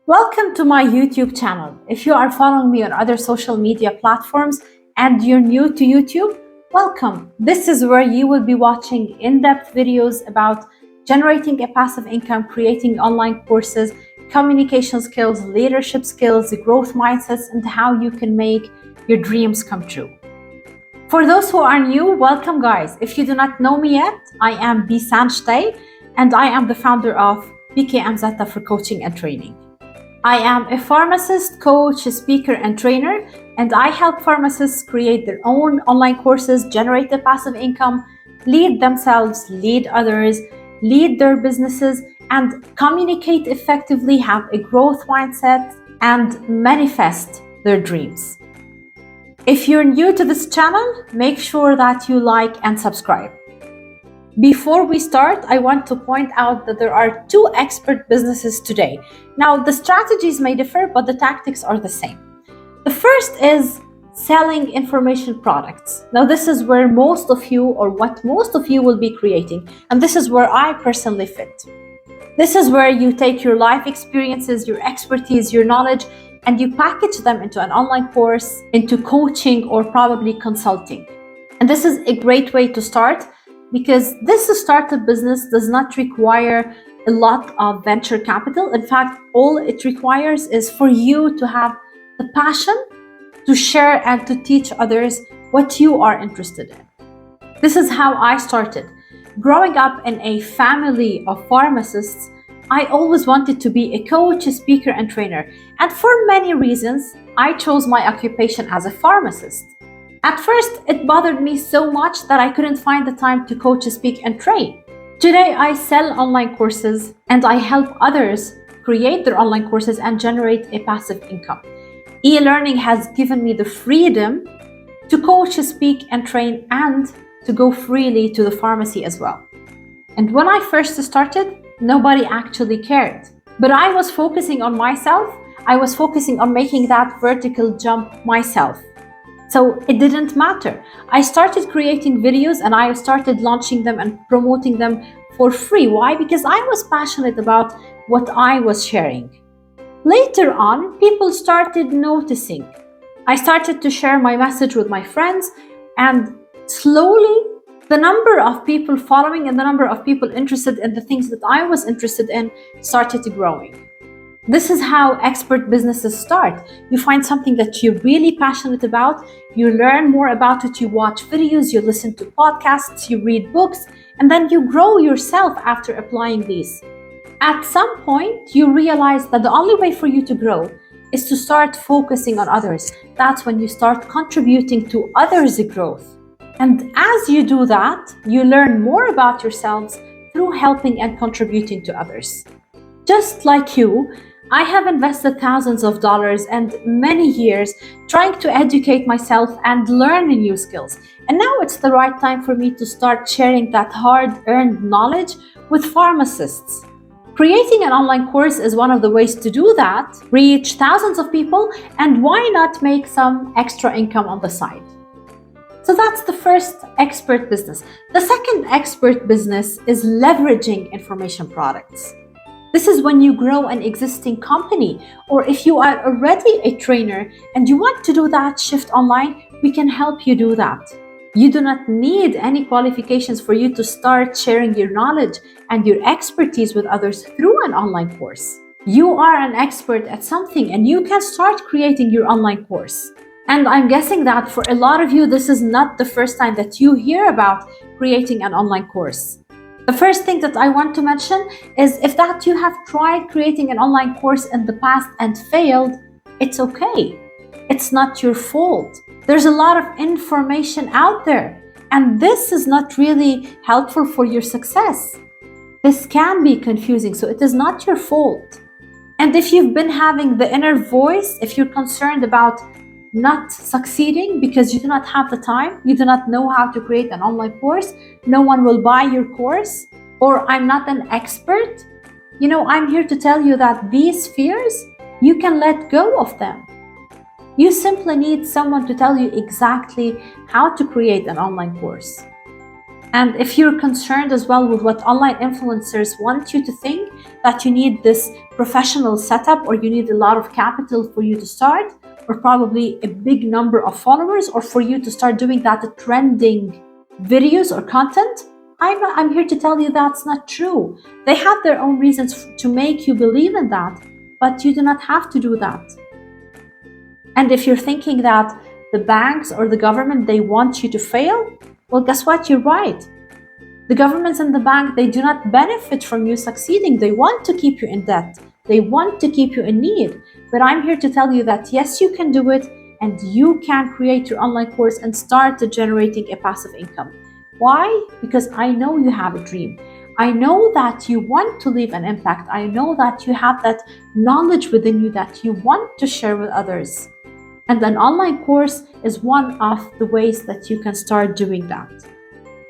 Welcome to my YouTube channel. If you are following me on other social media platforms and you're new to YouTube, welcome. This is where you will be watching in-depth videos about generating a passive income, creating online courses, communication skills, leadership skills, growth mindsets, and how you can make your dreams come true. For those who are new, welcome guys. If you do not know me yet, I am Bissan Ishtay and I am the founder of BKM Zeta for coaching and training. I am a pharmacist, coach, speaker, and trainer, and I help pharmacists create their own online courses, generate a passive income, lead themselves, lead others, lead their businesses, and communicate effectively, have a growth mindset, and manifest their dreams. If you're new to this channel, make sure that you like and subscribe. Before we start, I want to point out that there are two expert businesses today. Now, the strategies may differ, but the tactics are the same. The first is selling information products. Now, this is where most of you will be creating, and this is where I personally fit. This is where you take your life experiences, your expertise, your knowledge, and you package them into an online course, into coaching, or probably consulting. And this is a great way to start, because this startup business does not require a lot of venture capital. In fact, all it requires is for you to have the passion to share and to teach others what you are interested in. This is how I started. Growing up in a family of pharmacists, I always wanted to be a coach, a speaker, and trainer. And for many reasons, I chose my occupation as a pharmacist. At first, it bothered me so much that I couldn't find the time to coach, speak, and train. Today, I sell online courses and I help others create their online courses and generate a passive income. E-learning has given me the freedom to coach, speak, and train, and to go freely to the pharmacy as well. And when I first started, nobody actually cared. But I was focusing on myself. I was focusing on making that vertical jump myself. So it didn't matter. I started creating videos and I started launching them and promoting them for free. Why? Because I was passionate about what I was sharing. Later on, people started noticing. I started to share my message with my friends, and slowly the number of people following and the number of people interested in the things that I was interested in started growing. This is how expert businesses start. You find something that you're really passionate about, you learn more about it, you watch videos, you listen to podcasts, you read books, and then you grow yourself after applying these. At some point, you realize that the only way for you to grow is to start focusing on others. That's when you start contributing to others' growth. And as you do that, you learn more about yourselves through helping and contributing to others. Just like you, I have invested thousands of dollars and many years trying to educate myself and learn new skills. And now it's the right time for me to start sharing that hard-earned knowledge with pharmacists. Creating an online course is one of the ways to do that, reach thousands of people, and why not make some extra income on the side? So that's the first expert business. The second expert business is leveraging information products. This is when you grow an existing company, or if you are already a trainer and you want to do that shift online, we can help you do that. You do not need any qualifications for you to start sharing your knowledge and your expertise with others through an online course. You are an expert at something and you can start creating your online course. And I'm guessing that for a lot of you, this is not the first time that you hear about creating an online course. The first thing that I want to mention is if that you have tried creating an online course in the past and failed, it's okay. It's not your fault. There's a lot of information out there, and this is not really helpful for your success. This can be confusing, so it is not your fault. And if you've been having the inner voice, if you're concerned about not succeeding because you do not have the time, you do not know how to create an online course, no one will buy your course, or I'm not an expert, I'm here to tell you that these fears, you can let go of them. You simply need someone to tell you exactly how to create an online course. And if you're concerned as well with what online influencers want you to think, that you need this professional setup or you need a lot of capital for you to start, or probably a big number of followers, or for you to start doing that trending videos or content, I'm here to tell you that's not true. They have their own reasons to make you believe in that, but you do not have to do that. And if you're thinking that the banks or the government, they want you to fail, well, guess what? You're right. The governments and the bank, they do not benefit from you succeeding. They want to keep you in debt. They want to keep you in need. But I'm here to tell you that yes, you can do it, and you can create your online course and start generating a passive income. Why? Because I know you have a dream. I know that you want to leave an impact. I know that you have that knowledge within you that you want to share with others. And an online course is one of the ways that you can start doing that.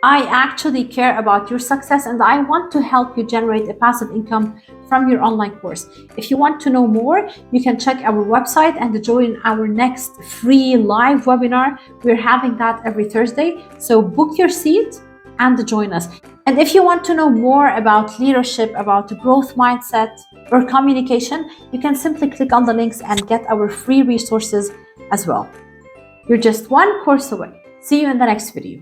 I actually care about your success, and I want to help you generate a passive income from your online course. If you want to know more, you can check our website and join our next free live webinar. We're having that every Thursday. So book your seat and join us. And if you want to know more about leadership, about growth mindset or communication, you can simply click on the links and get our free resources as well. You're just one course away. See you in the next video.